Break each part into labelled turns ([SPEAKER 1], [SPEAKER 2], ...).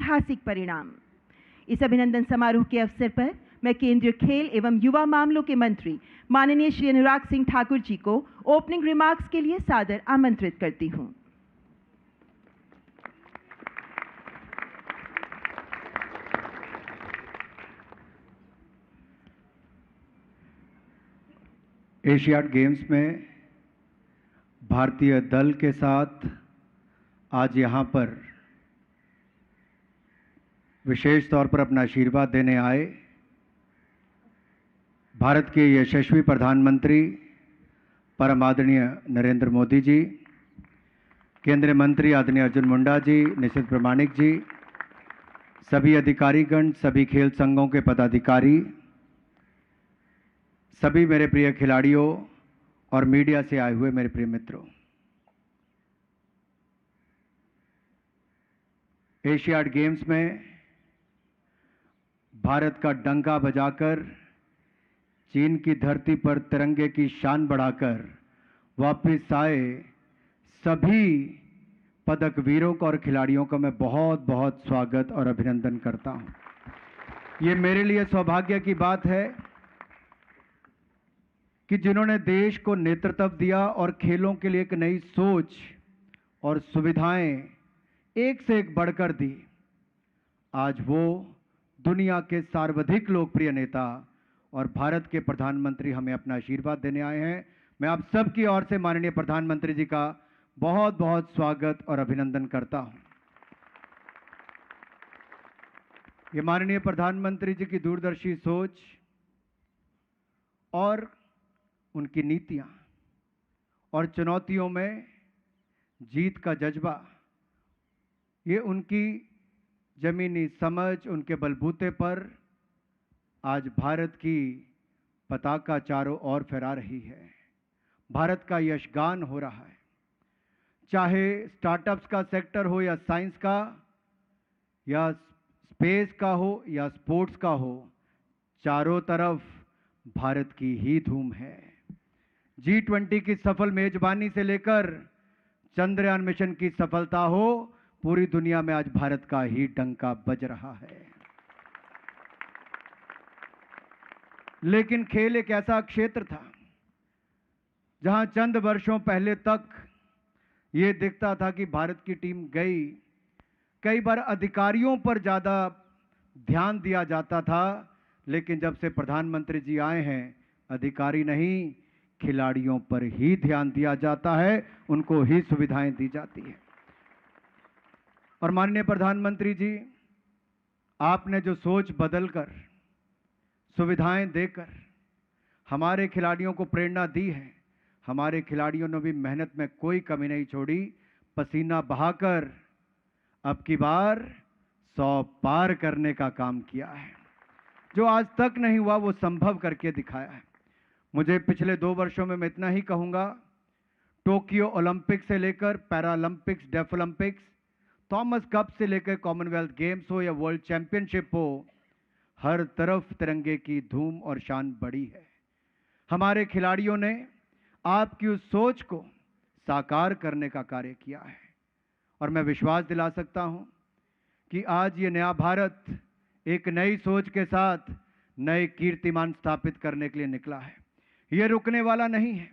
[SPEAKER 1] ऐतिहासिक परिणाम। इस अभिनंदन समारोह के अवसर पर मैं केंद्रीय खेल एवं युवा मामलों के मंत्री माननीय श्री अनुराग सिंह ठाकुर जी को ओपनिंग रिमार्क्स के लिए सादर आमंत्रित करती हूं।
[SPEAKER 2] एशियाड गेम्स में भारतीय दल के साथ आज यहाँ पर विशेष तौर पर अपना आशीर्वाद देने आए भारत के यशस्वी प्रधानमंत्री परम आदरणीय नरेंद्र मोदी जी, केंद्रीय मंत्री आदरणीय अर्जुन मुंडा जी, निशित प्रामाणिक जी, सभी अधिकारीगण, सभी खेल संघों के पदाधिकारी, सभी मेरे प्रिय खिलाड़ियों और मीडिया से आए हुए मेरे प्रिय मित्रों, एशियाड गेम्स में भारत का डंका बजाकर चीन की धरती पर तिरंगे की शान बढ़ाकर वापस आए सभी पदक वीरों को और खिलाड़ियों का मैं बहुत बहुत स्वागत और अभिनंदन करता हूं। ये मेरे लिए सौभाग्य की बात है कि जिन्होंने देश को नेतृत्व दिया और खेलों के लिए एक नई सोच और सुविधाएं एक से एक बढ़कर दी, आज वो दुनिया के सर्वाधिक लोकप्रिय नेता और भारत के प्रधानमंत्री हमें अपना आशीर्वाद देने आए हैं। मैं आप सबकी ओर से माननीय प्रधानमंत्री जी का बहुत बहुत स्वागत और अभिनंदन करता हूं। ये माननीय प्रधानमंत्री जी की दूरदर्शी सोच और उनकी नीतियां और चुनौतियों में जीत का जज्बा, ये उनकी जमीनी समझ, उनके बलबूते पर आज भारत की पताका चारों ओर फहरा रही है। भारत का यशगान हो रहा है, चाहे स्टार्टअप्स का सेक्टर हो या साइंस का या स्पेस का हो या स्पोर्ट्स का हो, चारों तरफ भारत की ही धूम है। G20 की सफल मेजबानी से लेकर चंद्रयान मिशन की सफलता हो, पूरी दुनिया में आज भारत का ही डंका बज रहा है। लेकिन खेल एक ऐसा क्षेत्र था जहां चंद वर्षों पहले तक ये दिखता था कि भारत की टीम गई, कई बार अधिकारियों पर ज्यादा ध्यान दिया जाता था, लेकिन जब से प्रधानमंत्री जी आए हैं, अधिकारी नहीं खिलाड़ियों पर ही ध्यान दिया जाता है, उनको ही सुविधाएं दी जाती है। और माननीय प्रधानमंत्री जी, आपने जो सोच बदलकर सुविधाएं देकर हमारे खिलाड़ियों को प्रेरणा दी है, हमारे खिलाड़ियों ने भी मेहनत में कोई कमी नहीं छोड़ी, पसीना बहाकर अब की बार 100 पार करने का काम किया है। जो आज तक नहीं हुआ वो संभव करके दिखाया है। मुझे पिछले 2 वर्षों में मैं इतना ही कहूंगा, टोक्यो ओलंपिक से लेकर Paralympics, Deaf Olympics, Thomas Cup से लेकर कॉमनवेल्थ गेम्स हो या वर्ल्ड चैंपियनशिप हो, हर तरफ तिरंगे की धूम और शान बढ़ी है। हमारे खिलाड़ियों ने आपकी उस सोच को साकार करने का कार्य किया है और मैं विश्वास दिला सकता हूं कि आज ये नया भारत एक नई सोच के साथ नए कीर्तिमान स्थापित करने के लिए निकला है। ये रुकने वाला नहीं है।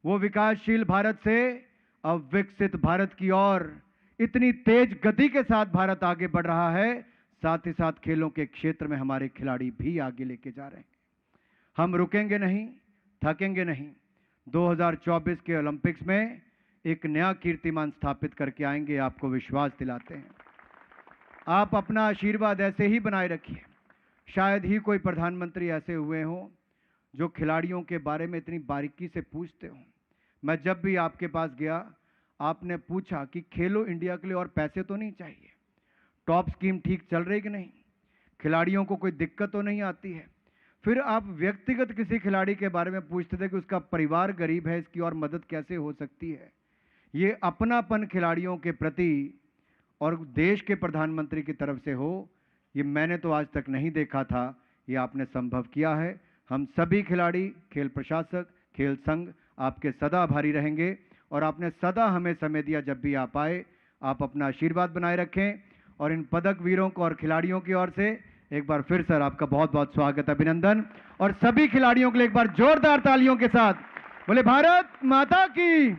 [SPEAKER 2] वो विकासशील भारत से अब विकसित भारत की ओर इतनी तेज गति के साथ भारत आगे बढ़ रहा है, साथ ही साथ खेलों के क्षेत्र में हमारे खिलाड़ी भी आगे लेके जा रहे हैं। हम रुकेंगे नहीं, थकेंगे नहीं। 2024 के ओलंपिक्स में एक नया कीर्तिमान स्थापित करके आएंगे, आपको विश्वास दिलाते हैं। आप अपना आशीर्वाद ऐसे ही बनाए रखिए। शायद ही कोई प्रधानमंत्री ऐसे हुए हों जो खिलाड़ियों के बारे में इतनी बारीकी से पूछते हों। मैं जब भी आपके पास गया, आपने पूछा कि खेलो इंडिया के लिए और पैसे तो नहीं चाहिए, टॉप स्कीम ठीक चल रही कि नहीं, खिलाड़ियों को कोई दिक्कत तो नहीं आती है। फिर आप व्यक्तिगत किसी खिलाड़ी के बारे में पूछते थे कि उसका परिवार गरीब है, इसकी और मदद कैसे हो सकती है। ये अपनापन खिलाड़ियों के प्रति और देश के प्रधानमंत्री की तरफ से हो, ये मैंने तो आज तक नहीं देखा था। ये आपने संभव किया है। हम सभी खिलाड़ी, खेल प्रशासक, खेल संघ आपके सदा आभारी रहेंगे और आपने सदा हमें समय दिया। जब भी आप आए, आप अपना आशीर्वाद बनाए रखें और इन पदक वीरों को और खिलाड़ियों की ओर से एक बार फिर सर आपका बहुत बहुत स्वागत, अभिनंदन। और सभी खिलाड़ियों के लिए एक बार जोरदार तालियों के साथ बोले भारत माता की,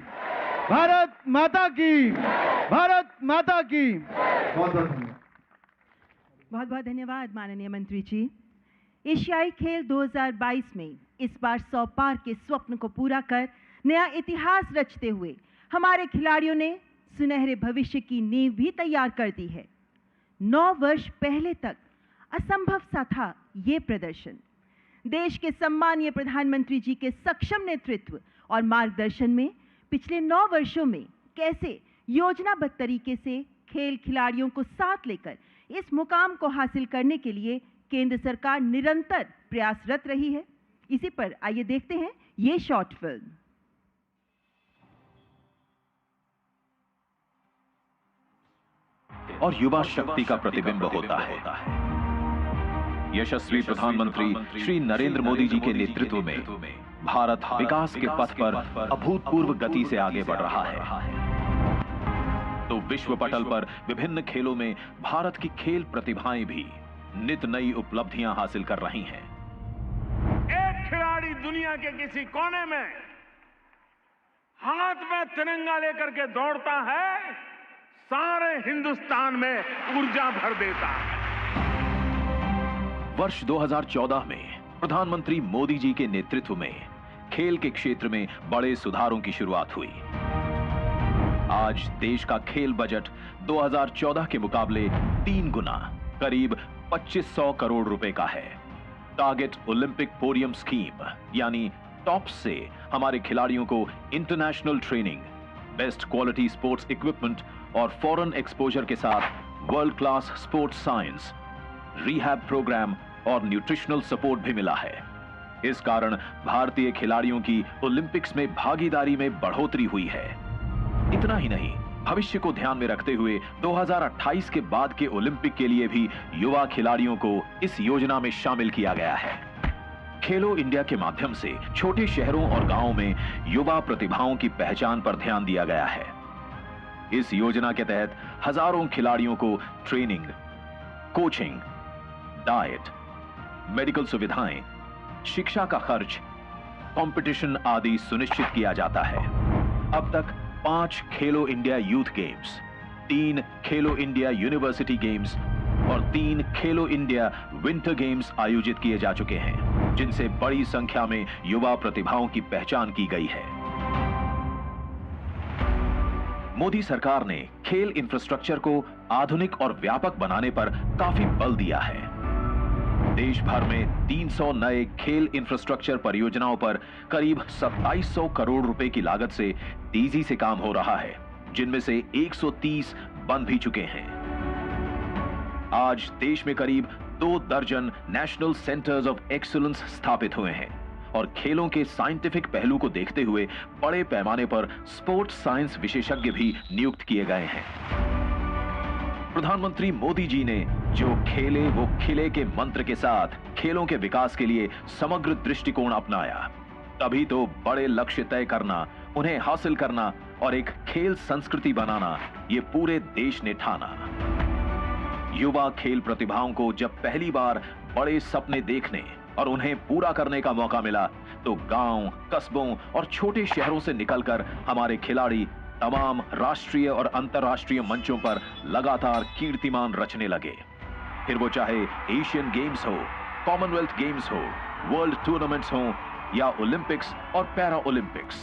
[SPEAKER 2] भारत माता की, भारत माता की। बहुत बहुत धन्यवाद।
[SPEAKER 1] बहुत बहुत धन्यवाद माननीय मंत्री जी। एशियाई खेल 2022 में इस बार 100 पार के स्वप्न को पूरा कर नया इतिहास रचते हुए हमारे खिलाड़ियों ने सुनहरे भविष्य की नींव भी तैयार कर दी है। 9 वर्ष पहले तक असंभव सा था ये प्रदर्शन। देश के सम्मानीय प्रधानमंत्री जी के सक्षम नेतृत्व और मार्गदर्शन में पिछले 9 वर्षों में कैसे योजनाबद्ध तरीके से खेल खिलाड़ियों को साथ लेकर इस मुकाम को हासिल करने के लिए केंद्र सरकार निरंतर प्रयासरत रही है। इसी पर आइए देखते हैं ये शॉर्ट फिल्म।
[SPEAKER 3] और युवा शक्ति का प्रतिबिंब होता है। यशस्वी प्रधानमंत्री श्री नरेंद्र मोदी जी के नेतृत्व में भारत विकास के पथ पर अभूतपूर्व गति से आगे बढ़ रहा है। तो विश्व पटल पर विभिन्न खेलों में भारत की खेल प्रतिभाएं भी नित नई उपलब्धियां हासिल कर रही हैं।
[SPEAKER 4] एक खिलाड़ी दुनिया के किसी कोने में हाथ में तिरंगा लेकर के दौड़ता है, सारे हिंदुस्तान में ऊर्जा भर देता है।
[SPEAKER 3] वर्ष 2014 में प्रधानमंत्री मोदी जी के नेतृत्व में खेल के क्षेत्र में बड़े सुधारों की शुरुआत हुई। आज देश का खेल बजट 2014 के मुकाबले 3 गुना करीब 2500 करोड़ रुपए का है। टारगेट ओलंपिक पोडियम स्कीम यानी टॉप्स से हमारे खिलाड़ियों को international training, best quality sports equipment और फॉरेन एक्सपोजर के साथ world class sports science, rehab programme और न्यूट्रिशनल सपोर्ट भी मिला है। इस कारण भारतीय खिलाड़ियों की ओलंपिक्स में भागीदारी में बढ़ोतरी हुई है। इतना ही नहीं, भविष्य को ध्यान में रखते हुए 2028 के बाद के ओलंपिक के लिए भी युवा खिलाड़ियों को इस योजना में शामिल किया गया है। खेलो इंडिया के माध्यम से छोटे शहरों और गांवों में युवा प्रतिभाओं की पहचान पर ध्यान दिया गया है। इस योजना के तहत हजारों खिलाड़ियों को ट्रेनिंग, कोचिंग, डाइट, मेडिकल सुविधाएं, शिक्षा का खर्च, कंपटीशन आदि सुनिश्चित किया जाता है। अब तक 5 खेलो इंडिया यूथ गेम्स, 3 खेलो इंडिया यूनिवर्सिटी गेम्स और 3 खेलो इंडिया विंटर गेम्स आयोजित किए जा चुके हैं, जिनसे बड़ी संख्या में युवा प्रतिभाओं की पहचान की गई है। मोदी सरकार ने खेल इंफ्रास्ट्रक्चर को आधुनिक और व्यापक बनाने पर काफी बल दिया है। देश भर में 300 नए खेल इंफ्रास्ट्रक्चर परियोजनाओं पर करीब 2700 करोड़ रुपए की लागत से तेजी से काम हो रहा है, जिनमें से 130 बन भी चुके हैं। आज देश में करीब 2 दर्जन नेशनल सेंटर्स ऑफ एक्सीलेंस स्थापित हुए हैं और खेलों के साइंटिफिक पहलू को देखते हुए बड़े पैमाने पर स्पोर्ट्स साइंस विशेषज्ञ भी नियुक्त किए गए हैं। प्रधानमंत्री मोदी जी ने जो खेले वो खिले के मंत्र के साथ खेलों के विकास के लिए समग्र दृष्टिकोण अपनाया, तभी तो बड़े लक्ष्य तय करना, उन्हें हासिल करना और एक खेल संस्कृति बनाना ये पूरे देश ने ठाना। युवा खेल प्रतिभाओं को जब पहली बार बड़े सपने देखने और उन्हें पूरा करने का मौका मिला, तो गांव, कस्बों और छोटे शहरों से निकलकर हमारे खिलाड़ी तमाम राष्ट्रीय और अंतर्राष्ट्रीय मंचों पर लगातार कीर्तिमान रचने लगे। फिर वो चाहे एशियन गेम्स हो, कॉमनवेल्थ गेम्स हो, वर्ल्ड टूर्नामेंट्स हो या ओलंपिक्स और पैरा ओलंपिक्स।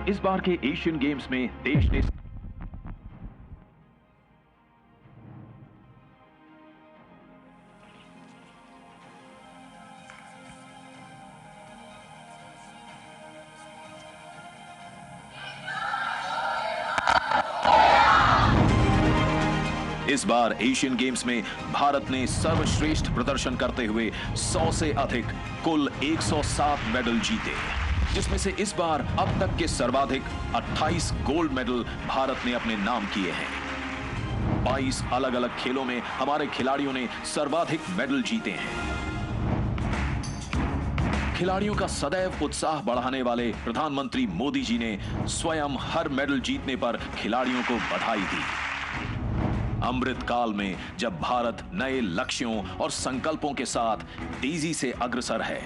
[SPEAKER 3] इस बार के एशियन गेम्स में देश ने इस बार एशियन गेम्स में भारत ने सर्वश्रेष्ठ प्रदर्शन करते हुए 100 से अधिक कुल 107 मेडल जीते, जिसमें से इस बार अब तक के सर्वाधिक 28 गोल्ड मेडल भारत ने अपने नाम किए हैं। 22 अलग अलग खेलों में हमारे खिलाड़ियों ने सर्वाधिक मेडल जीते हैं। खिलाड़ियों का सदैव उत्साह बढ़ाने वाले प्रधानमंत्री मोदी जी ने स्वयं हर मेडल जीतने पर खिलाड़ियों को बधाई दी। अमृत काल में जब भारत नए लक्ष्यों और संकल्पों के साथ तेजी से अग्रसर है,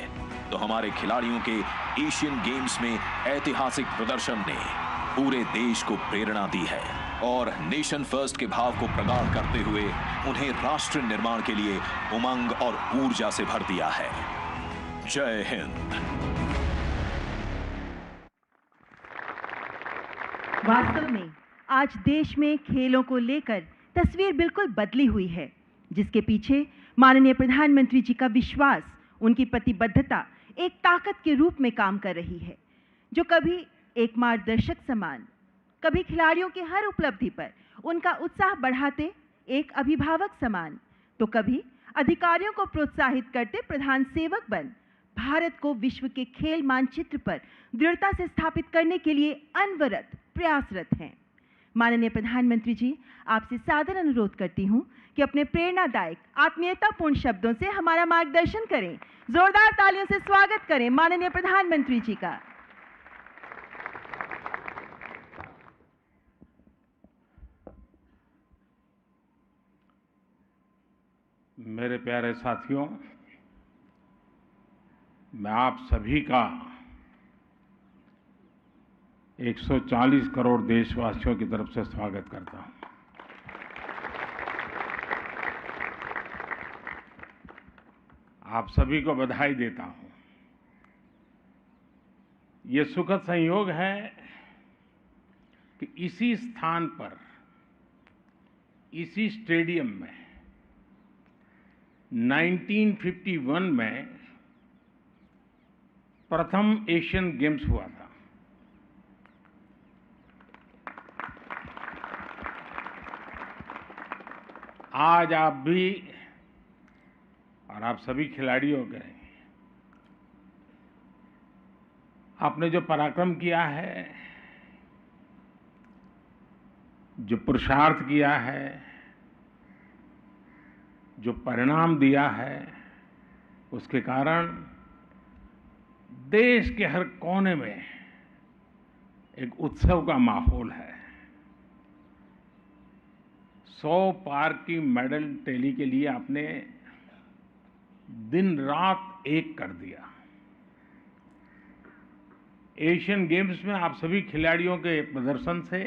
[SPEAKER 3] तो हमारे खिलाड़ियों के एशियन गेम्स में ऐतिहासिक प्रदर्शन ने पूरे देश को प्रेरणा दी है और नेशन फर्स्ट के भाव को प्रगाढ़ करते हुए उन्हें राष्ट्र निर्माण के लिए उमंग और ऊर्जा से भर दिया है। जय हिंद।
[SPEAKER 1] वास्तव में आज देश में खेलों को लेकर तस्वीर बिल्कुल बदली हुई है, जिसके पीछे माननीय प्रधानमंत्री जी का विश्वास, उनकी प्रतिबद्धता एक ताकत के रूप में काम कर रही है, जो कभी एक मार्गदर्शक समान, कभी खिलाड़ियों की हर उपलब्धि पर उनका उत्साह बढ़ाते एक अभिभावक समान, तो कभी अधिकारियों को प्रोत्साहित करते प्रधान सेवक बन भारत को विश्व के खेल मानचित्र पर दृढ़ता से स्थापित करने के लिए अनवरत प्रयासरत हैं। माननीय प्रधानमंत्री जी, आपसे सादर अनुरोध करती हूं कि अपने प्रेरणादायक आत्मीयतापूर्ण शब्दों से हमारा मार्गदर्शन करें। जोरदार तालियों से स्वागत करें माननीय प्रधानमंत्री जी का।
[SPEAKER 5] मेरे प्यारे साथियों, मैं आप सभी का 140 करोड़ देशवासियों की तरफ से स्वागत करता हूं। आप सभी को बधाई देता हूं। ये सुखद संयोग है कि इसी स्थान पर, इसी स्टेडियम में 1951 में प्रथम एशियन गेम्स हुआ था। आज आप भी और आप सभी खिलाड़ियों के, आपने जो पराक्रम किया है, जो पुरुषार्थ किया है, जो परिणाम दिया है, उसके कारण देश के हर कोने में एक उत्सव का माहौल है। 100 पार की मेडल टैली के लिए आपने दिन रात एक कर दिया। एशियन गेम्स में आप सभी खिलाड़ियों के प्रदर्शन से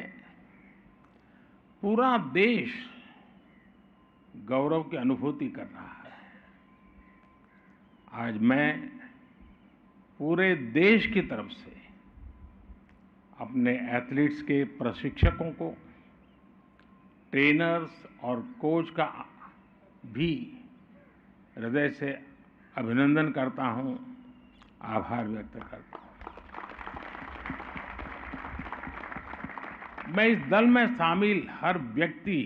[SPEAKER 5] पूरा देश गौरव की अनुभूति कर रहा है। आज मैं पूरे देश की तरफ से अपने एथलीट्स के प्रशिक्षकों को, ट्रेनर्स और कोच का भी हृदय से अभिनंदन करता हूं, आभार व्यक्त करता हूं। मैं इस दल में शामिल हर व्यक्ति,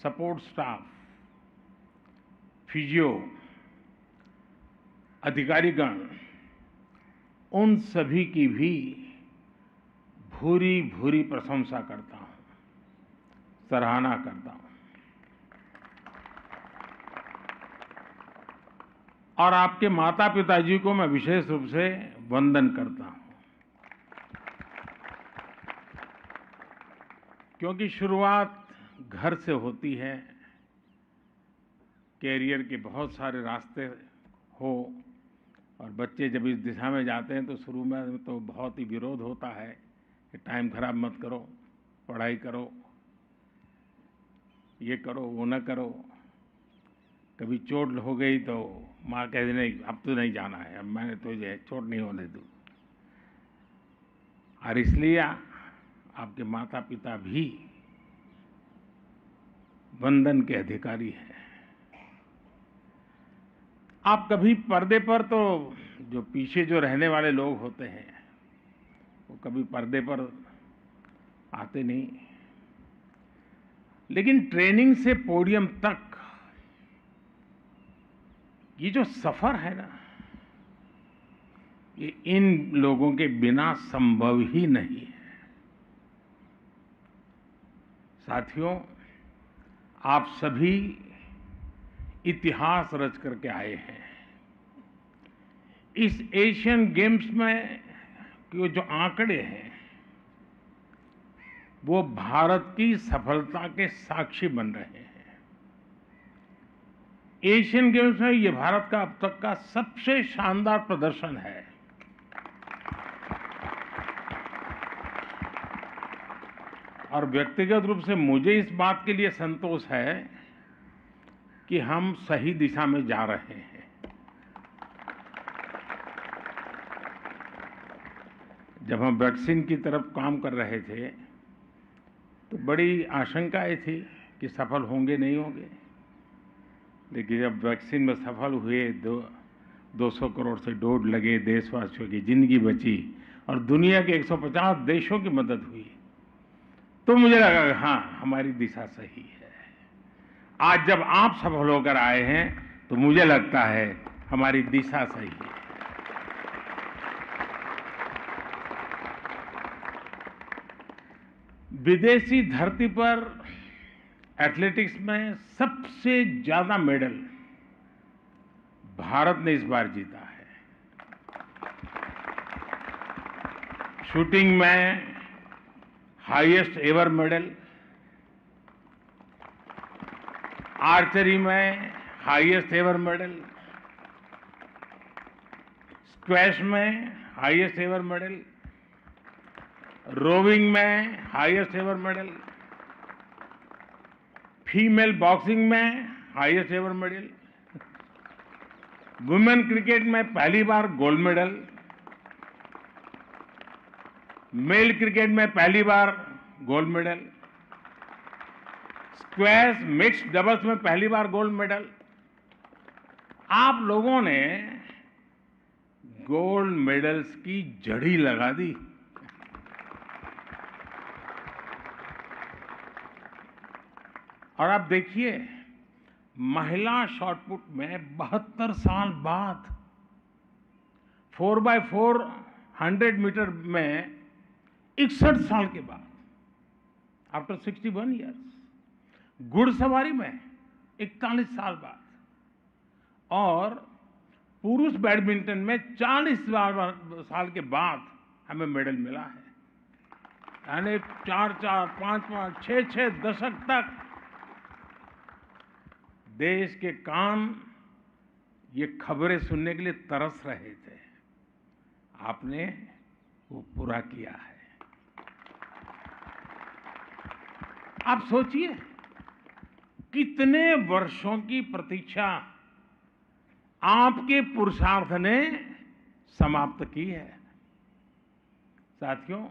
[SPEAKER 5] सपोर्ट स्टाफ, फिजियो, अधिकारीगण, उन सभी की भी भूरी भूरी प्रशंसा करता हूं, सराहना करता हूं। और आपके माता पिताजी को मैं विशेष रूप से वंदन करता हूं, क्योंकि शुरुआत घर से होती है। कैरियर के बहुत सारे रास्ते हो और बच्चे जब इस दिशा में जाते हैं तो शुरू में तो बहुत ही विरोध होता है कि टाइम खराब मत करो, पढ़ाई करो, ये करो, वो न करो। कभी चोट हो गई तो माँ कहती नहीं, अब तो नहीं जाना है, अब मैंने तुझे चोट नहीं होने दूँ। और इसलिए आपके माता पिता भी वंदन के अधिकारी हैं। आप कभी पर्दे पर, तो जो पीछे जो रहने वाले लोग होते हैं वो कभी पर्दे पर आते नहीं, लेकिन ट्रेनिंग से पोडियम तक ये जो सफर है ना, ये इन लोगों के बिना संभव ही नहीं है। साथियों, आप सभी इतिहास रच करके आए हैं। इस एशियन गेम्स में जो आंकड़े हैं वो भारत की सफलता के साक्षी बन रहे हैं। एशियन गेम्स में ये भारत का अब तक का सबसे शानदार प्रदर्शन है। और व्यक्तिगत रूप से मुझे इस बात के लिए संतोष है कि हम सही दिशा में जा रहे हैं। जब हम वैक्सीन की तरफ काम कर रहे थे तो बड़ी आशंकाएं थी कि सफल होंगे नहीं होंगे, लेकिन जब वैक्सीन में सफल हुए 200 करोड़ से डोज लगे, देशवासियों की जिंदगी बची और दुनिया के 150 देशों की मदद हुई, तो मुझे लगा हाँ, हमारी दिशा सही है। आज जब आप सफल होकर आए हैं तो मुझे लगता है हमारी दिशा सही है। विदेशी धरती पर एथलेटिक्स में सबसे ज्यादा मेडल भारत ने इस बार जीता है। शूटिंग में हाईएस्ट एवर मेडल, आर्चरी में हाईएस्ट एवर मेडल, स्क्वैश में हाईएस्ट एवर मेडल, रोविंग में highest ever medal, female boxing में highest ever medal, women cricket में पहली बार गोल्ड मेडल, मेल क्रिकेट में पहली बार gold medal, squash mixed doubles में पहली बार गोल्ड मेडल। आप लोगों ने गोल्ड मेडल्स की जड़ी लगा दी। और आप देखिए, महिला शॉटपुट में 72 साल बाद 4x4 100 मीटर में 61 साल के बाद, आफ्टर 61 ईयर्स, घुड़सवारी में 41 साल बाद, और पुरुष बैडमिंटन में 40 साल के बाद हमें मेडल मिला है। यानी 4-4, 5-5, 6-6 दशक तक देश के कान ये खबरें सुनने के लिए तरस रहे थे। आपने वो पूरा किया है। आप सोचिए, कितने वर्षों की प्रतीक्षा आपके पुरुषार्थ ने समाप्त की है। साथियों,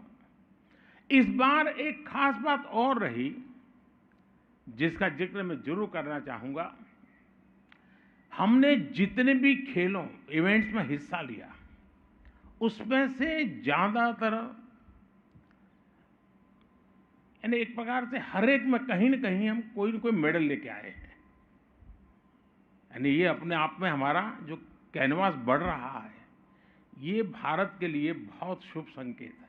[SPEAKER 5] इस बार एक खास बात और रही जिसका जिक्र मैं जरूर करना चाहूंगा। हमने जितने भी खेलों, इवेंट्स में हिस्सा लिया, उसमें से ज्यादातर, यानी एक प्रकार से हर एक में कहीं न कहीं हम कोई न कोई मेडल लेके आए हैं। यानी ये अपने आप में हमारा जो कैनवास बढ़ रहा है, ये भारत के लिए बहुत शुभ संकेत है।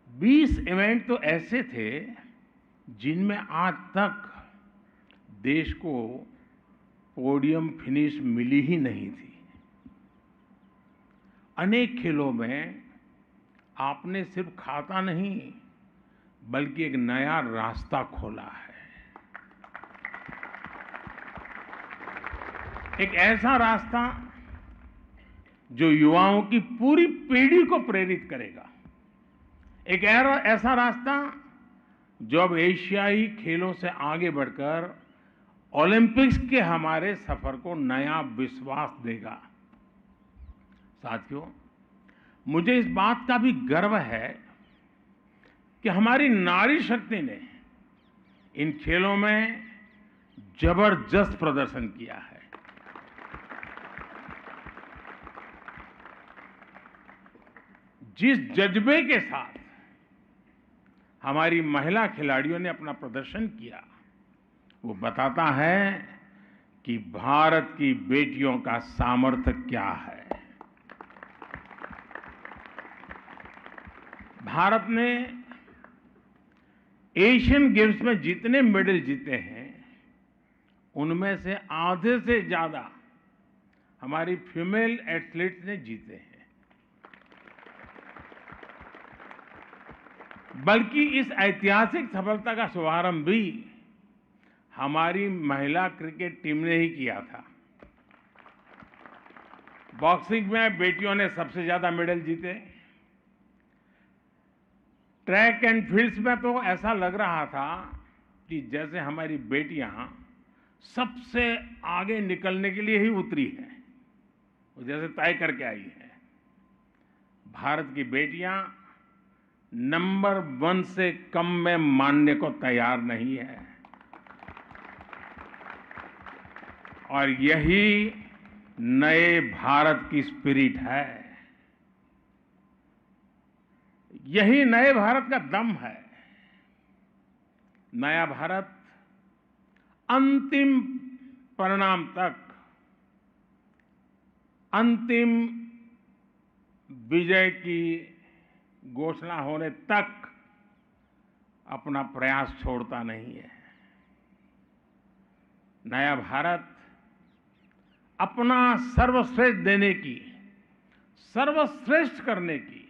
[SPEAKER 5] 20 इवेंट तो ऐसे थे जिनमें आज तक देश को पोडियम फिनिश मिली ही नहीं थी। अनेक खेलों में आपने सिर्फ खाता नहीं बल्कि एक नया रास्ता खोला है। एक ऐसा रास्ता जो युवाओं की पूरी पीढ़ी को प्रेरित करेगा। एक ऐसा रास्ता जो अब एशियाई खेलों से आगे बढ़कर ओलंपिक्स के हमारे सफर को नया विश्वास देगा। साथियों, मुझे इस बात का भी गर्व है कि हमारी नारी शक्ति ने इन खेलों में जबरदस्त प्रदर्शन किया है। जिस जज्बे के साथ हमारी महिला खिलाड़ियों ने अपना प्रदर्शन किया, वो बताता है कि भारत की बेटियों का सामर्थ्य क्या है। भारत ने एशियन गेम्स में जितने मेडल जीते हैं, उनमें से आधे से ज्यादा हमारी फीमेल एथलीट्स ने जीते हैं। बल्कि इस ऐतिहासिक सफलता का शुभारंभ भी हमारी महिला क्रिकेट टीम ने ही किया था। बॉक्सिंग में बेटियों ने सबसे ज्यादा मेडल जीते। ट्रैक एंड फील्ड्स में तो ऐसा लग रहा था कि जैसे हमारी बेटियां सबसे आगे निकलने के लिए ही उतरी हैं, वो जैसे तय करके आई है। भारत की बेटियां नंबर 1 से कम में मानने को तैयार नहीं है, और यही नए भारत की स्पिरिट है, यही नए भारत का दम है। नया भारत अंतिम परिणाम तक, अंतिम विजय की घोषणा होने तक अपना प्रयास छोड़ता नहीं है। नया भारत अपना सर्वश्रेष्ठ देने की, सर्वश्रेष्ठ करने की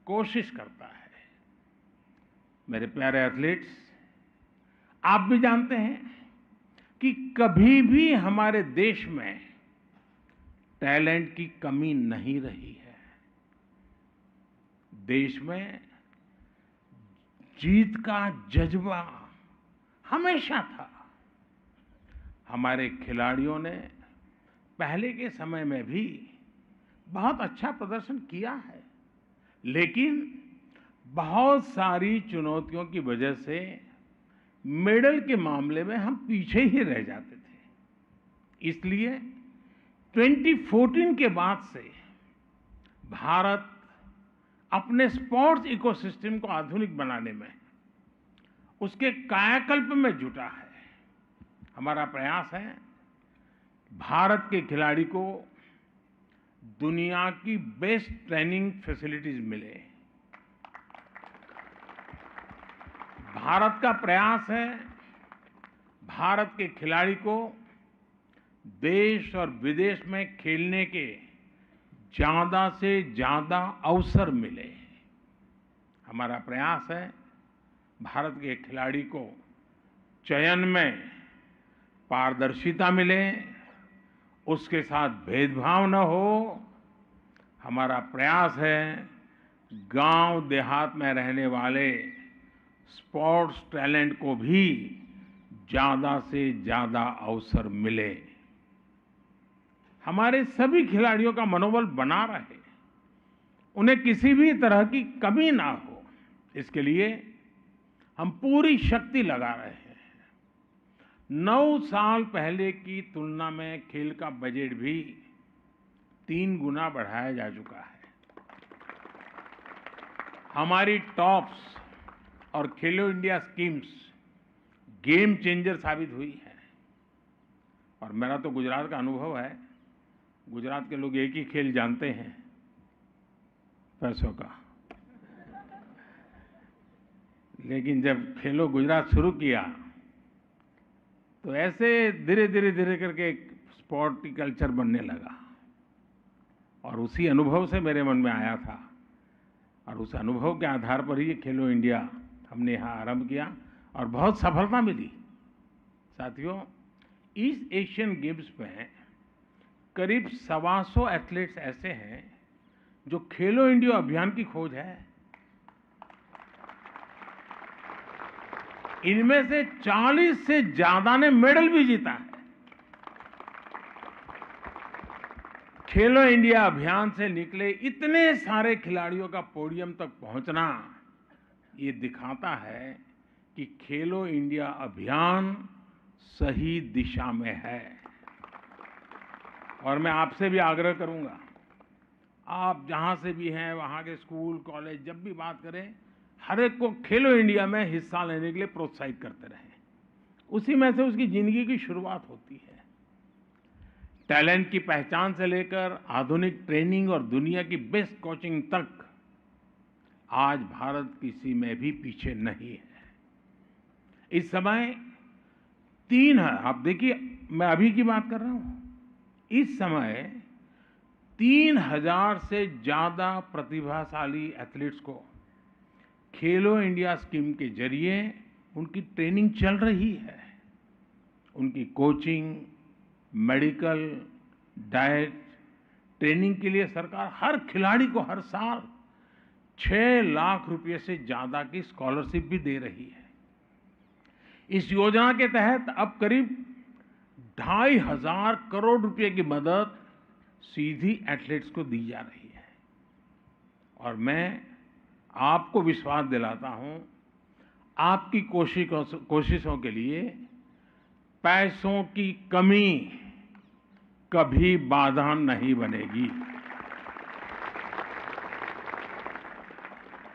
[SPEAKER 5] कोशिश करता है। मेरे प्यारे एथलीट्स, आप भी जानते हैं कि कभी भी हमारे देश में टैलेंट की कमी नहीं रही है। देश में जीत का जज्बा हमेशा था। हमारे खिलाड़ियों ने पहले के समय में भी बहुत अच्छा प्रदर्शन किया है, लेकिन बहुत सारी चुनौतियों की वजह से मेडल के मामले में हम पीछे ही रह जाते थे। इसलिए 2014 के बाद से भारत अपने स्पोर्ट्स इकोसिस्टम को आधुनिक बनाने में, उसके कायाकल्प में जुटा है। हमारा प्रयास है भारत के खिलाड़ी को दुनिया की बेस्ट ट्रेनिंग फैसिलिटीज मिले। भारत का प्रयास है भारत के खिलाड़ी को देश और विदेश में खेलने के ज्यादा से ज्यादा अवसर मिले। हमारा प्रयास है भारत के खिलाड़ी को चयन में पारदर्शिता मिले, उसके साथ भेदभाव न हो। हमारा प्रयास है गांव देहात में रहने वाले स्पोर्ट्स टैलेंट को भी ज्यादा से ज्यादा अवसर मिले। हमारे सभी खिलाड़ियों का मनोबल बना रहे, उन्हें किसी भी तरह की कमी ना हो, इसके लिए हम पूरी शक्ति लगा रहे हैं। 9 साल पहले की तुलना में खेल का बजट भी 3 गुना बढ़ाया जा चुका है। हमारी टॉप्स और खेलो इंडिया स्कीम्स गेम चेंजर साबित हुई है। और मेरा तो गुजरात का अनुभव है, गुजरात के लोग एक ही खेल जानते हैं, पैसों का। लेकिन जब खेलो गुजरात शुरू किया तो ऐसे धीरे धीरे करके एक स्पोर्ट कल्चर बनने लगा, और उसी अनुभव से मेरे मन में आया था, और उस अनुभव के आधार पर ही खेलो इंडिया हमने यहाँ आरंभ किया और बहुत सफलता मिली। साथियों, ईस्ट एशियन गेम्स में करीब 125 एथलीट्स ऐसे हैं जो खेलो इंडिया अभियान की खोज है। इनमें से 40 से ज्यादा ने मेडल भी जीता है। खेलो इंडिया अभियान से निकले इतने सारे खिलाड़ियों का पोडियम तक पहुंचना, ये दिखाता है कि खेलो इंडिया अभियान सही दिशा में है। और मैं आपसे भी आग्रह करूंगा, आप जहां से भी हैं, वहां के स्कूल कॉलेज जब भी बात करें, हर एक को खेलो इंडिया में हिस्सा लेने के लिए प्रोत्साहित करते रहें। उसी में से उसकी जिंदगी की शुरुआत होती है। टैलेंट की पहचान से लेकर आधुनिक ट्रेनिंग और दुनिया की बेस्ट कोचिंग तक आज भारत किसी में भी पीछे नहीं है। इस समय 3 है, आप देखिए, मैं अभी की बात कर रहा हूं, इस समय 3000 से ज्यादा प्रतिभाशाली एथलीट्स को खेलो इंडिया स्कीम के जरिए उनकी ट्रेनिंग चल रही है। उनकी कोचिंग, मेडिकल, डाइट, ट्रेनिंग के लिए सरकार हर खिलाड़ी को हर साल 6 लाख रुपए से ज्यादा की स्कॉलरशिप भी दे रही है। इस योजना के तहत अब करीब 2500 करोड़ रुपए की मदद सीधी एथलीट्स को दी जा रही है। और मैं आपको विश्वास दिलाता हूं, आपकी कोशिशों के लिए पैसों की कमी कभी बाधा नहीं बनेगी।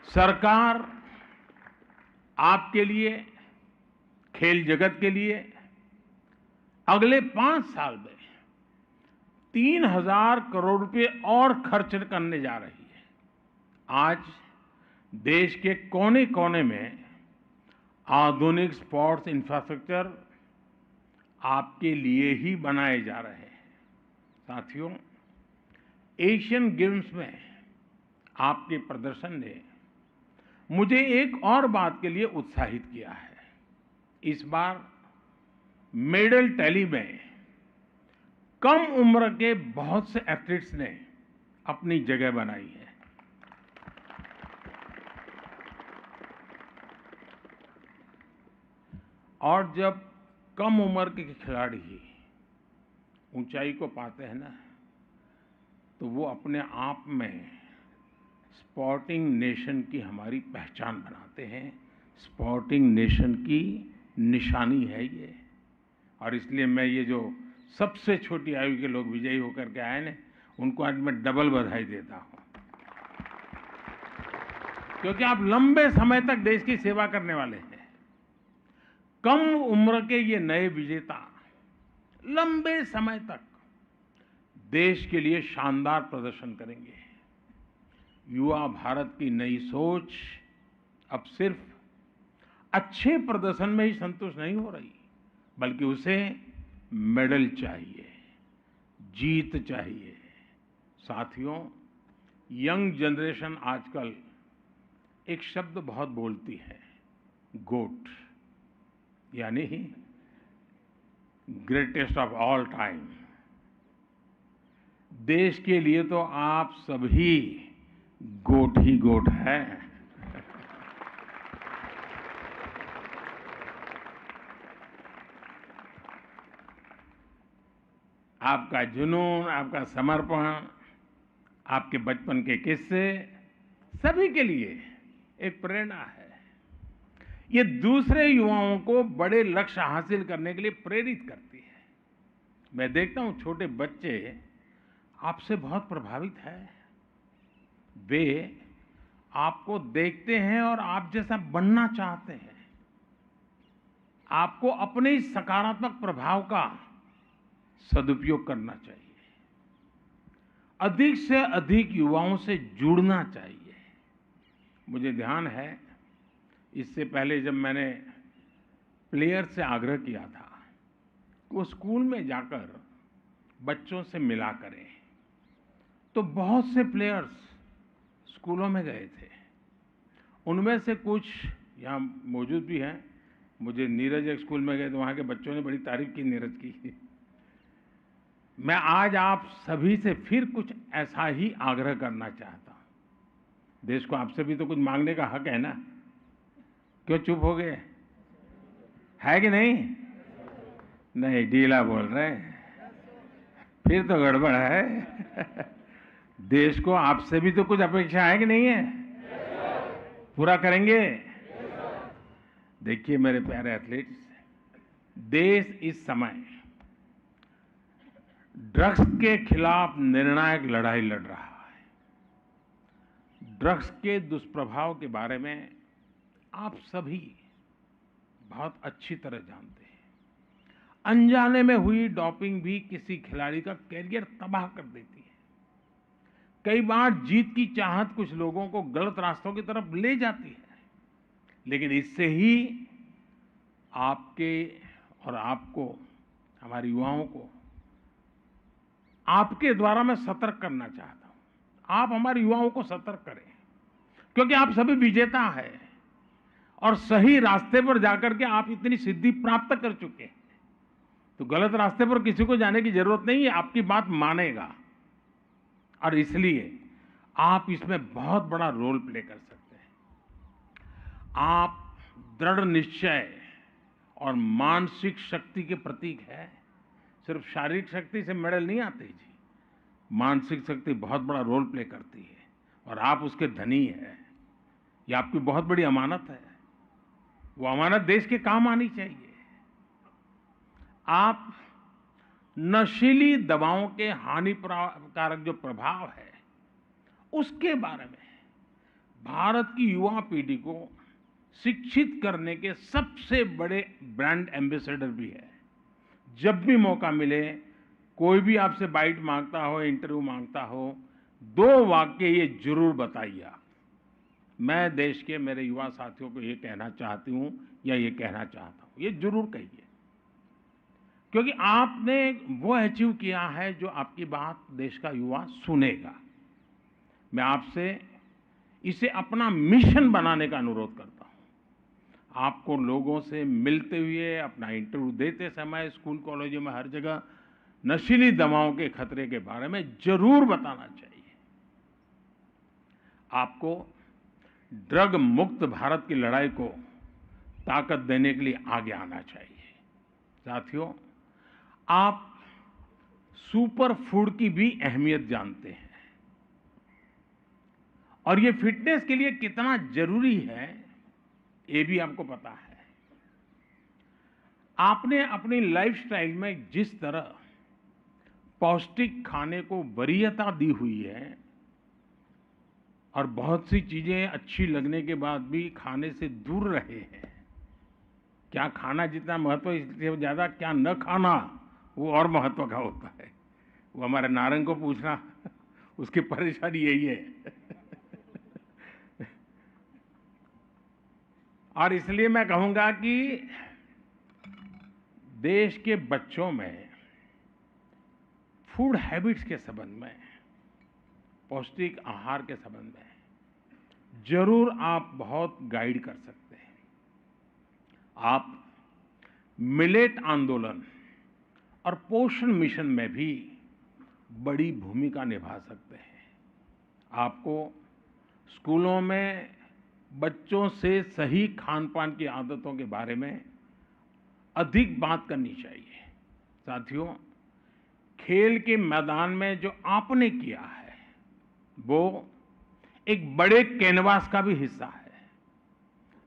[SPEAKER 5] सरकार आपके लिए, खेल जगत के लिए अगले 5 साल में 3000 करोड़ रुपए और खर्च करने जा रही है। आज देश के कोने कोने में आधुनिक स्पोर्ट्स इंफ्रास्ट्रक्चर आपके लिए ही बनाए जा रहे हैं। साथियों, एशियन गेम्स में आपके प्रदर्शन ने मुझे एक और बात के लिए उत्साहित किया है। इस बार मेडल टैली में कम उम्र के बहुत से एथलीट्स ने अपनी जगह बनाई है। और जब कम उम्र के खिलाड़ी ऊंचाई को पाते हैं ना, तो वो अपने आप में स्पोर्टिंग नेशन की हमारी पहचान बनाते हैं। स्पोर्टिंग नेशन की निशानी है ये। और इसलिए मैं ये जो सबसे छोटी आयु के लोग विजयी होकर के आए ना, उनको आज मैं डबल बधाई देता हूं, क्योंकि आप लंबे समय तक देश की सेवा करने वाले हैं। कम उम्र के ये नए विजेता लंबे समय तक देश के लिए शानदार प्रदर्शन करेंगे। युवा भारत की नई सोच अब सिर्फ अच्छे प्रदर्शन में ही संतुष्ट नहीं हो रही, बल्कि उसे मेडल चाहिए, जीत चाहिए। साथियों, यंग जनरेशन आजकल एक शब्द बहुत बोलती है, गोट, यानी ग्रेटेस्ट ऑफ ऑल टाइम। देश के लिए तो आप सभी गोट ही गोट हैं। आपका जुनून, आपका समर्पण, आपके बचपन के किस्से सभी के लिए एक प्रेरणा है। ये दूसरे युवाओं को बड़े लक्ष्य हासिल करने के लिए प्रेरित करती है। मैं देखता हूं छोटे बच्चे आपसे बहुत प्रभावित हैं। वे आपको देखते हैं और आप जैसा बनना चाहते हैं। आपको अपने इस सकारात्मक प्रभाव का सदुपयोग करना चाहिए। अधिक से अधिक युवाओं से जुड़ना चाहिए। मुझे ध्यान है, इससे पहले जब मैंने प्लेयर से आग्रह किया था कि वो स्कूल में जाकर बच्चों से मिला करें, तो बहुत से प्लेयर्स स्कूलों में गए थे। उनमें से कुछ यहाँ मौजूद भी हैं। मुझे नीरज एक स्कूल में गए तो वहाँ के बच्चों ने बड़ी तारीफ की नीरज की। मैं आज आप सभी से फिर कुछ ऐसा ही आग्रह करना चाहता हूं। देश को आपसे भी तो कुछ मांगने का हक है ना। क्यों चुप हो गए? है कि नहीं? नहीं, ढीला बोल रहे हैं, फिर तो गड़बड़ है। देश को आपसे भी तो कुछ अपेक्षा है कि नहीं है? पूरा करेंगे? देखिए मेरे प्यारे एथलीट्स, देश इस समय ड्रग्स के खिलाफ निर्णायक लड़ाई लड़ रहा है। ड्रग्स के दुष्प्रभाव के बारे में आप सभी बहुत अच्छी तरह जानते हैं। अनजाने में हुई डोपिंग भी किसी खिलाड़ी का कैरियर तबाह कर देती है। कई बार जीत की चाहत कुछ लोगों को गलत रास्तों की तरफ ले जाती है, लेकिन इससे ही आपके और आपको, हमारे युवाओं को आपके द्वारा मैं सतर्क करना चाहता हूं। आप हमारे युवाओं को सतर्क करें, क्योंकि आप सभी विजेता हैं और सही रास्ते पर जाकर के आप इतनी सिद्धि प्राप्त कर चुके हैं। तो गलत रास्ते पर किसी को जाने की जरूरत नहीं है, आपकी बात मानेगा। और इसलिए आप इसमें बहुत बड़ा रोल प्ले कर सकते हैं। आप दृढ़ निश्चय और मानसिक शक्ति के प्रतीक है। सिर्फ शारीरिक शक्ति से मेडल नहीं आते जी, मानसिक शक्ति बहुत बड़ा रोल प्ले करती है और आप उसके धनी हैं। ये आपकी बहुत बड़ी अमानत है, वो अमानत देश के काम आनी चाहिए। आप नशीली दवाओं के हानिकारक जो प्रभाव है उसके बारे में भारत की युवा पीढ़ी को शिक्षित करने के सबसे बड़े ब्रांड एम्बेसडर भी है। जब भी मौका मिले, कोई भी आपसे बाइट मांगता हो, इंटरव्यू मांगता हो, 2 वाक्य ये जरूर बताइए आप, मैं देश के मेरे युवा साथियों को ये कहना चाहती हूं या ये कहना चाहता हूं, ये जरूर कहिए। क्योंकि आपने वो अचीव किया है जो आपकी बात देश का युवा सुनेगा। मैं आपसे इसे अपना मिशन बनाने का अनुरोध करता हूं। आपको लोगों से मिलते हुए, अपना इंटरव्यू देते समय, स्कूल कॉलेजों में हर जगह नशीली दवाओं के खतरे के बारे में जरूर बताना चाहिए। आपको ड्रग मुक्त भारत की लड़ाई को ताकत देने के लिए आगे आना चाहिए। साथियों, आप सुपर फूड की भी अहमियत जानते हैं और ये फिटनेस के लिए कितना जरूरी है ये भी आपको पता है। आपने अपनी लाइफस्टाइल में जिस तरह पौष्टिक खाने को वरीयता दी हुई है और बहुत सी चीजें अच्छी लगने के बाद भी खाने से दूर रहे हैं, क्या खाना जितना महत्व, इससे ज्यादा क्या न खाना वो और महत्व का होता है। वो हमारे नारंग को पूछना, उसकी परेशानी यही है। और इसलिए मैं कहूंगा कि देश के बच्चों में फूड हैबिट्स के संबंध में, पौष्टिक आहार के संबंध में जरूर आप बहुत गाइड कर सकते हैं। आप मिलेट आंदोलन और पोषण मिशन में भी बड़ी भूमिका निभा सकते हैं। आपको स्कूलों में बच्चों से सही खान-पान की आदतों के बारे में अधिक बात करनी चाहिए। साथियों, खेल के मैदान में जो आपने किया है वो एक बड़े कैनवास का भी हिस्सा है।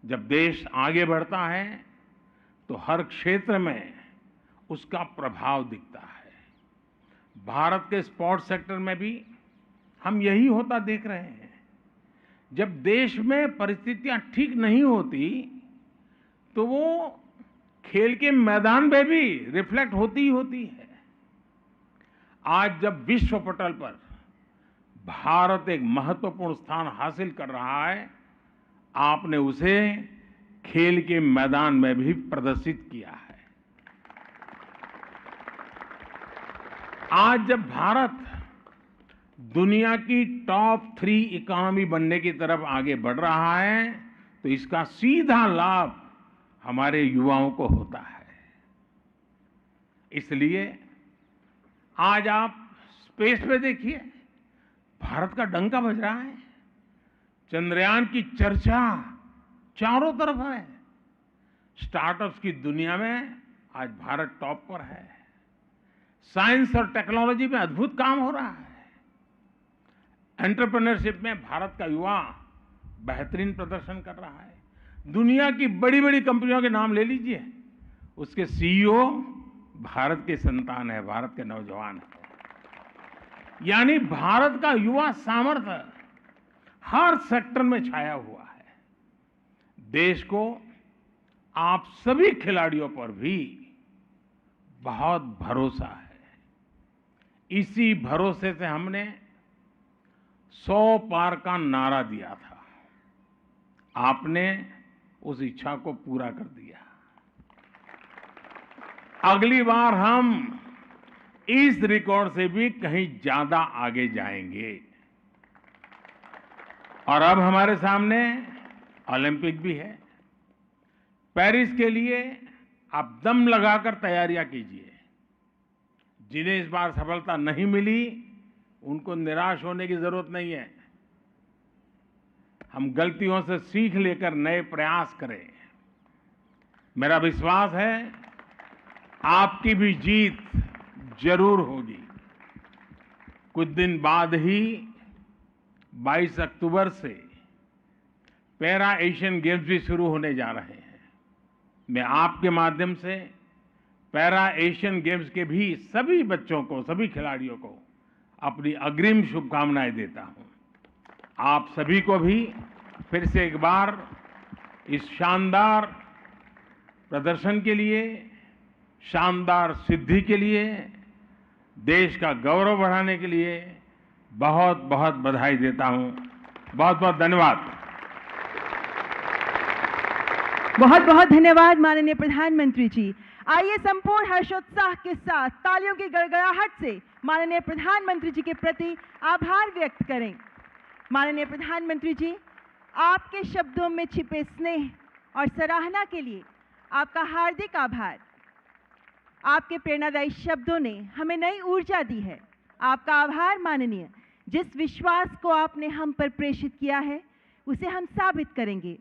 [SPEAKER 5] जब देश आगे बढ़ता है तो हर क्षेत्र में उसका प्रभाव दिखता है। भारत के स्पोर्ट्स सेक्टर में भी हम यही होता देख रहे हैं। जब देश में परिस्थितियां ठीक नहीं होती तो वो खेल के मैदान में भी रिफ्लेक्ट होती ही होती है। आज जब विश्व पटल पर भारत एक महत्वपूर्ण स्थान हासिल कर रहा है, आपने उसे खेल के मैदान में भी प्रदर्शित किया है। आज जब भारत दुनिया की टॉप 3 इकोनॉमी बनने की तरफ आगे बढ़ रहा है तो इसका सीधा लाभ हमारे युवाओं को होता है। इसलिए आज आप स्पेस पे देखिए, भारत का डंका बज रहा है। चंद्रयान की चर्चा चारों तरफ है। स्टार्टअप्स की दुनिया में आज भारत टॉप पर है। साइंस और टेक्नोलॉजी में अद्भुत काम हो रहा है। एंटरप्रेन्योरशिप में भारत का युवा बेहतरीन प्रदर्शन कर रहा है। दुनिया की बड़ी बड़ी कंपनियों के नाम ले लीजिए, उसके सीईओ भारत के संतान है, भारत के नौजवान है। यानी भारत का युवा सामर्थ्य हर सेक्टर में छाया हुआ है। देश को आप सभी खिलाड़ियों पर भी बहुत भरोसा है। इसी भरोसे से हमने 100 पार का नारा दिया था। आपने उस इच्छा को पूरा कर दिया। अगली बार हम इस रिकॉर्ड से भी कहीं ज्यादा आगे जाएंगे। और अब हमारे सामने ओलंपिक भी है। पेरिस के लिए आप दम लगाकर तैयारियां कीजिए। जिन्हें इस बार सफलता नहीं मिली, उनको निराश होने की जरूरत नहीं है। हम गलतियों से सीख लेकर नए प्रयास करें। मेरा विश्वास है आपकी भी जीत जरूर होगी। कुछ दिन बाद ही 22 अक्टूबर से पैरा एशियन गेम्स भी शुरू होने जा रहे हैं। मैं आपके माध्यम से पैरा एशियन गेम्स के भी सभी बच्चों को, सभी खिलाड़ियों को अपनी अग्रिम शुभकामनाएं देता हूं। आप सभी को भी फिर से एक बार इस शानदार प्रदर्शन के लिए, शानदार सिद्धि के लिए, देश का गौरव बढ़ाने के लिए बहुत बहुत बधाई देता हूं। बहुत बहुत धन्यवाद।
[SPEAKER 1] बहुत बहुत धन्यवाद माननीय प्रधानमंत्री जी। आइए संपूर्ण हर्षोत्साह के साथ तालियों की गड़गड़ाहट से माननीय प्रधानमंत्री जी के प्रति आभार व्यक्त करें। माननीय प्रधानमंत्री जी, आपके शब्दों में छिपे स्नेह और सराहना के लिए आपका हार्दिक आभार। आपके प्रेरणादायी शब्दों ने हमें नई ऊर्जा दी है। आपका आभार माननीय। जिस विश्वास को आपने हम पर प्रेषित किया है, उसे हम साबित करेंगे।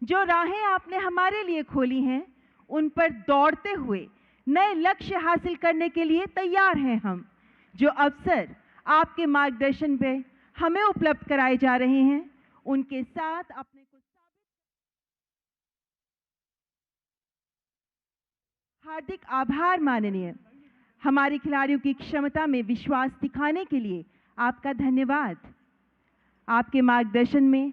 [SPEAKER 1] जो राहें आपने हमारे लिए खोली हैं, उन पर दौड़ते हुए नए लक्ष्य हासिल करने के लिए तैयार हैं हम। जो अवसर आपके मार्गदर्शन पे हमें उपलब्ध कराए जा रहे हैं, उनके साथ अपने को हार्दिक आभार माननीय। हमारे खिलाड़ियों की क्षमता में विश्वास दिखाने के लिए आपका धन्यवाद। आपके मार्गदर्शन में